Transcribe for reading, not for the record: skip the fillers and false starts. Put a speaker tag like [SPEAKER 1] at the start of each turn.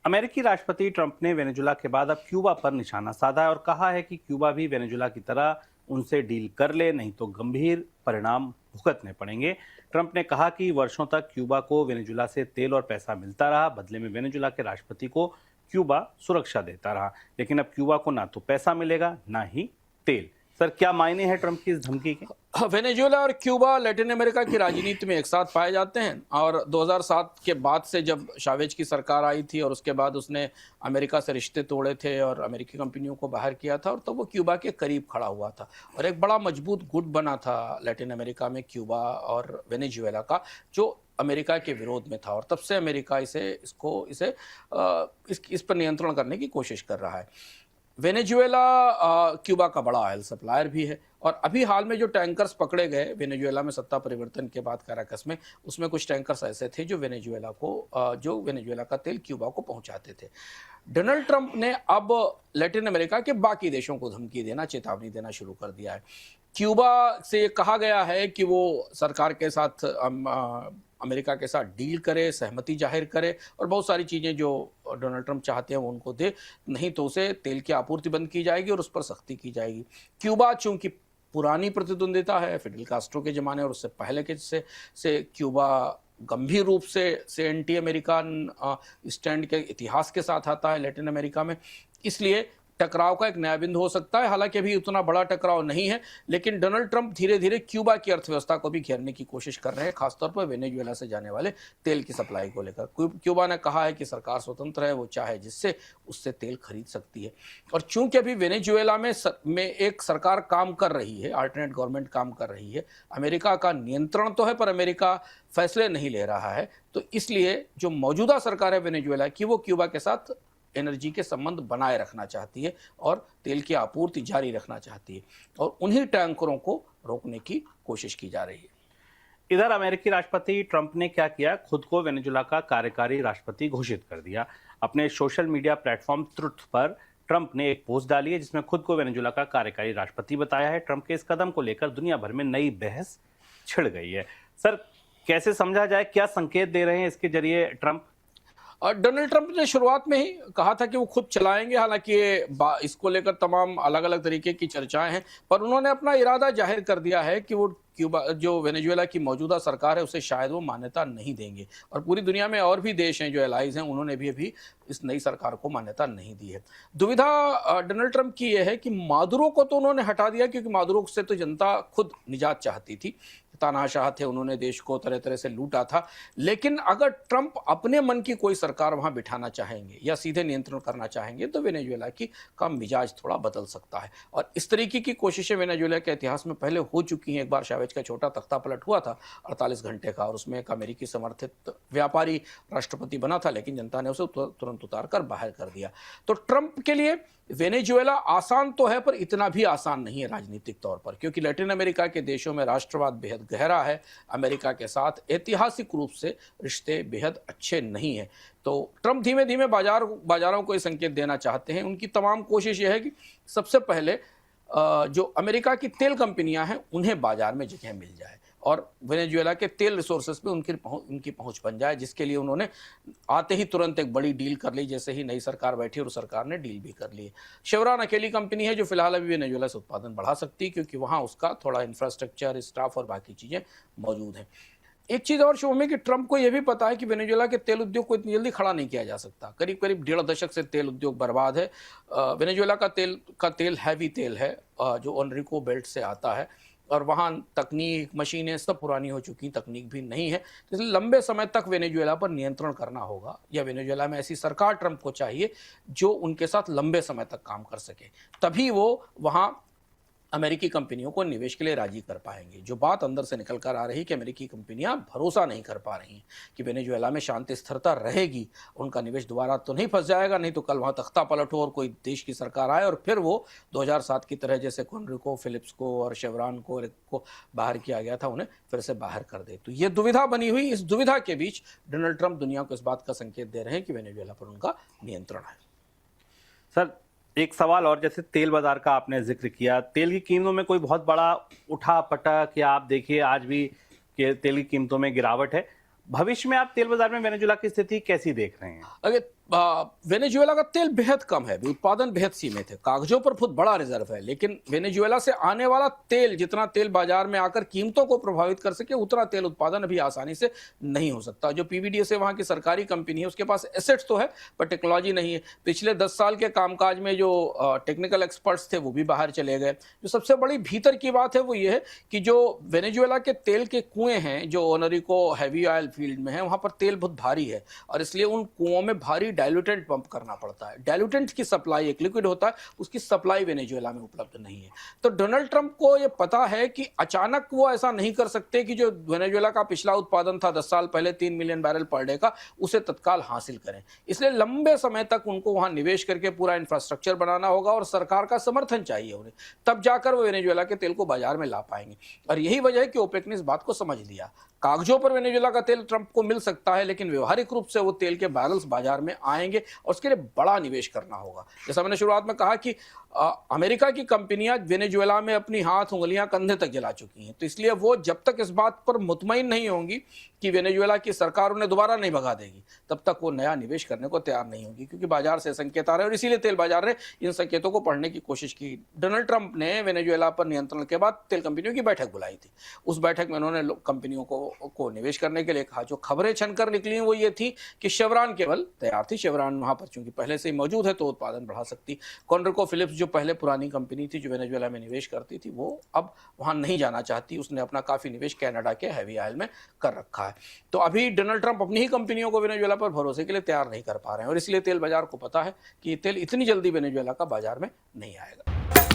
[SPEAKER 1] अमेरिकी राष्ट्रपति ट्रंप ने वेनेजुला के बाद अब क्यूबा पर निशाना साधा है और कहा है कि क्यूबा भी वेनेजुला की तरह उनसे डील कर ले, नहीं तो गंभीर परिणाम भुगतने पड़ेंगे। ट्रंप ने कहा कि वर्षों तक क्यूबा को वेनेजुला से तेल और पैसा मिलता रहा, बदले में वेनेजुला के राष्ट्रपति को क्यूबा सुरक्षा देता रहा, लेकिन अब क्यूबा को ना तो पैसा मिलेगा ना ही तेल। सर, क्या मायने हैं ट्रंप की इस धमकी के?
[SPEAKER 2] वेनेजुएला और क्यूबा लैटिन अमेरिका की राजनीति में एक साथ पाए जाते हैं और 2007 के बाद से जब शावेज की सरकार आई थी और उसके बाद उसने अमेरिका से रिश्ते तोड़े थे और अमेरिकी कंपनियों को बाहर किया था, और तो वो क्यूबा के करीब खड़ा हुआ था और एक बड़ा मजबूत गुट बना था लैटिन अमेरिका में क्यूबा और वेनेजुएला का, जो अमेरिका के विरोध में था। और तब से अमेरिका इस पर नियंत्रण करने की कोशिश कर रहा है। वेनेजुएला क्यूबा का बड़ा ऑयल सप्लायर भी है और अभी हाल में जो टैंकर्स पकड़े गए वेनेजुएला में सत्ता परिवर्तन के बाद काराकस में, उसमें कुछ टैंकर्स ऐसे थे जो वेनेजुएला का तेल क्यूबा को पहुंचाते थे। डोनाल्ड ट्रंप ने अब लैटिन अमेरिका के बाकी देशों को धमकी देना, चेतावनी देना शुरू कर दिया है। क्यूबा से कहा गया है कि वो सरकार के साथ अमेरिका के साथ डील करे, सहमति जाहिर करे और बहुत सारी चीज़ें जो डोनाल्ड ट्रंप चाहते हैं वो उनको दे, नहीं तो उसे तेल की आपूर्ति बंद की जाएगी और उस पर सख्ती की जाएगी। क्यूबा चूंकि पुरानी प्रतिद्वंदिता है फिडेल कास्ट्रो के ज़माने और उससे पहले के से क्यूबा गंभीर रूप से एंटी अमेरिकन स्टैंड के इतिहास के साथ आता है लैटिन अमेरिका में, इसलिए टकराव का एक नया बिंदु हो सकता है। हालांकि अभी उतना बड़ा टकराव नहीं है, लेकिन डोनाल्ड ट्रंप धीरे धीरे क्यूबा की अर्थव्यवस्था को भी घेरने की कोशिश कर रहे हैं, खासतौर पर वेनेजुएला से जाने वाले तेल की सप्लाई को लेकर। क्यूबा ने कहा है कि सरकार स्वतंत्र है, वो चाहे जिससे उससे तेल खरीद सकती है। और चूंकि अभी वेनेजुएला में एक सरकार काम कर रही है, अल्टरनेट गवर्नमेंट काम कर रही है, अमेरिका का नियंत्रण तो है पर अमेरिका फैसले नहीं ले रहा है, तो इसलिए जो मौजूदा सरकार है वेनेजुएला की, वो क्यूबा के साथ एनर्जी के संबंध बनाए रखना चाहती है और तेल की आपूर्ति जारी रखना चाहती है और उन्हीं टैंकरों को रोकने की कोशिश की जा रही है।
[SPEAKER 1] इधर अमेरिकी राष्ट्रपति ट्रंप ने क्या किया, खुद को वेनेजुला का कार्यकारी राष्ट्रपति घोषित कर दिया। अपने सोशल मीडिया प्लेटफॉर्म ट्रुथ पर ट्रंप ने एक पोस्ट डाली है जिसमें खुद को वेनेजुला का कार्यकारी राष्ट्रपति बताया है। ट्रंप के इस कदम को लेकर दुनिया भर में नई बहस छिड़ गई है। सर, कैसे समझा जाए, क्या संकेत दे रहे हैं इसके जरिए ट्रंप?
[SPEAKER 2] और डोनाल्ड ट्रंप ने शुरुआत में ही कहा था कि वो खुद चलाएंगे, हालांकि इसको लेकर तमाम अलग अलग तरीके की चर्चाएं हैं, पर उन्होंने अपना इरादा जाहिर कर दिया है कि वो क्यूबा जो वेनेजुएला की मौजूदा सरकार है उसे शायद वो मान्यता नहीं देंगे। और पूरी दुनिया में और भी देश हैं जो एलाइज हैं, उन्होंने भी अभी इस नई सरकार को मान्यता नहीं दी है। दुविधा डोनाल्ड ट्रंप की यह है कि मादुरो को तो उन्होंने हटा दिया, क्योंकि मादुरो से तो जनता खुद निजात चाहती थी, तानाशाह थे, उन्होंने देश को तरह तरह से लूटा था। लेकिन अगर ट्रंप अपने मन की कोई सरकार वहां बिठाना चाहेंगे या सीधे नियंत्रण करना चाहेंगे तो वेनेजुएला का मिजाज थोड़ा बदल सकता है। और इस तरीके की कोशिशें वेनेजुएला के इतिहास में पहले हो चुकी हैं। एक बार शावेज का छोटा तख्ता पलट हुआ था 48 घंटे का, और उसमें एक अमेरिकी समर्थित व्यापारी राष्ट्रपति बना था, लेकिन जनता ने उसे तुरंत उतार कर बाहर कर दिया। तो ट्रंप के लिए वेनेजुएला आसान तो है पर इतना भी आसान नहीं है राजनीतिक तौर पर, क्योंकि लैटिन अमेरिका के देशों में राष्ट्रवाद बेहद गहरा है। अमेरिका के साथ ऐतिहासिक रूप से रिश्ते बेहद अच्छे नहीं हैं। तो ट्रंप धीमे धीमे बाजारों को ये संकेत देना चाहते हैं। उनकी तमाम कोशिश ये है कि सबसे पहले जो अमेरिका की तेल कंपनियां हैं उन्हें बाजार में जगह मिल जाए और वेनेजुएला के तेल रिसोर्सेज पे उनकी पहुंच बन जाए, जिसके लिए उन्होंने आते ही तुरंत एक बड़ी डील कर ली। जैसे ही नई सरकार बैठी और उस सरकार ने डील भी कर ली। शेवरॉन अकेली कंपनी है जो फिलहाल अभी वेनेजुएला से उत्पादन बढ़ा सकती है, क्योंकि वहाँ उसका थोड़ा इंफ्रास्ट्रक्चर, स्टाफ और बाकी चीज़ें मौजूद हैं। एक चीज़ और शुभ में कि ट्रंप को यह भी पता है कि वेनेजुएला के तेल उद्योग को इतनी जल्दी खड़ा नहीं किया जा सकता। करीब करीब 1.5 दशक से तेल उद्योग बर्बाद है। वेनेजुएला का तेल हैवी तेल है जो ओनरिको बेल्ट से आता है और वहाँ तकनीक, मशीनें सब पुरानी हो चुकी, तकनीक भी नहीं है। तो इसलिए लंबे समय तक वेनेजुएला पर नियंत्रण करना होगा, या वेनेजुएला में ऐसी सरकार ट्रंप को चाहिए जो उनके साथ लंबे समय तक काम कर सके, तभी वो वहाँ अमेरिकी कंपनियों को निवेश के लिए राजी कर पाएंगे। जो बात अंदर से निकल कर आ रही कि अमेरिकी कंपनियां भरोसा नहीं कर पा रही हैं कि वेनेजुएला में शांति स्थिरता रहेगी, उनका निवेश दोबारा तो नहीं फंस जाएगा, नहीं तो कल वहां तख्ता पलट हो और कोई देश की सरकार आए और फिर वो 2007 की तरह जैसे कॉनरिको, फिलिप्स को और शेवरॉन को बाहर किया गया था, उन्हें फिर से बाहर कर दे। तो ये दुविधा बनी हुई। इस दुविधा के बीच डोनाल्ड ट्रंप दुनिया को इस बात का संकेत दे रहे हैं कि वेनेजुएला पर उनका नियंत्रण है।
[SPEAKER 1] सर, एक सवाल और, जैसे तेल बाजार का आपने जिक्र किया, तेल की कीमतों में कोई बहुत बड़ा उठा पटक, या आप देखिए आज भी कि तेल की कीमतों में गिरावट है। भविष्य में आप तेल बाजार में वेनेजुएला की स्थिति कैसी देख रहे हैं?
[SPEAKER 2] अगर वेनेजुएला का तेल बेहद कम है, उत्पादन बेहद सीमित है, कागजों पर बहुत बड़ा रिजर्व है, लेकिन वेनेजुएला से आने वाला तेल, जितना तेल बाजार में आकर कीमतों को प्रभावित कर सके, उतना तेल उत्पादन अभी आसानी से नहीं हो सकता। जो पीवीडीएस है, वहां की सरकारी कंपनी है, उसके पास एसेट्स तो है पर टेक्नोलॉजी नहीं है। पिछले 10 साल के कामकाज में जो टेक्निकल एक्सपर्ट्स थे वो भी बाहर चले गए। जो सबसे बड़ी भीतर की बात है वो ये है कि जो वेनेजुएला के तेल के कुएं हैं, जो ओनरिको हैवी ऑयल फील्ड में है, वहां पर तेल बहुत भारी है और इसलिए उन कुओं में भारी डाइल्यूटेंट पंप करना पड़ता है। डाइल्यूटेंट की सप्लाई, एक लिक्विड होता है, उसकी सप्लाई वेनेजुएला में उपलब्ध नहीं है। तो डोनाल्ड ट्रंप को यह पता है कि अचानक वो ऐसा नहीं कर सकते कि जो वेनेजुएला का पिछला उत्पादन था 10 साल पहले 3 मिलियन बैरल पर डे का, उसे तत्काल हासिल करें। इसलिए लंबे समय तक उनको वहां निवेश करके पूरा इंफ्रास्ट्रक्चर बनाना होगा और सरकार का समर्थन चाहिए उन्हें, तब जाकर वो वेनेजुएला के तेल को बाजार में ला पाएंगे। और यही वजह है कि ओपेक ने इस बात को समझ लिया। कागजों पर वेनेजुएला का तेल ट्रंप को मिल सकता है, लेकिन व्यवहारिक रूप से वो तेल के बैरल्स बाजार में आएंगे और उसके लिए बड़ा निवेश करना होगा। जैसा मैंने शुरुआत में कहा कि अमेरिका की कंपनियां वेनेजुएला में अपनी हाथ उंगलियां कंधे तक जला चुकी हैं, तो इसलिए वो जब तक इस बात पर मुतमईन नहीं होंगी कि वेनेजुएला की सरकार उन्हें दोबारा नहीं भगा देगी, तब तक वो नया निवेश करने को तैयार नहीं होगी, क्योंकि बाजार से संकेत आ रहे हैं और इसीलिए तेल बाजार ने इन संकेतों को पढ़ने की कोशिश की। डोनाल्ड ट्रंप ने वेनेजुएला पर नियंत्रण के बाद तेल कंपनियों की बैठक बुलाई थी। उस बैठक में उन्होंने कंपनियों को निवेश करने के लिए कहा। जो खबरें छनकर निकली वो ये थी कि शेवरॉन केवल तैयार थी। शेवरॉन वहां पर चूंकि पहले से ही मौजूद है तो उत्पादन बढ़ा सकती। कॉनरेको फिलिप्स जो पहले पुरानी कंपनी थी जो वेनेजुएला में निवेश करती थी, वो अब वहां नहीं जाना चाहती। उसने अपना काफी निवेश कनाडा के हैवी ऑयल में कर रखा है। तो अभी डोनाल्ड ट्रंप अपनी ही कंपनियों को वेनेजुएला पर भरोसे के लिए तैयार नहीं कर पा रहे हैं और इसलिए तेल बाजार को पता है कि तेल इतनी जल्दी वेनेजुएला का बाजार में नहीं आएगा।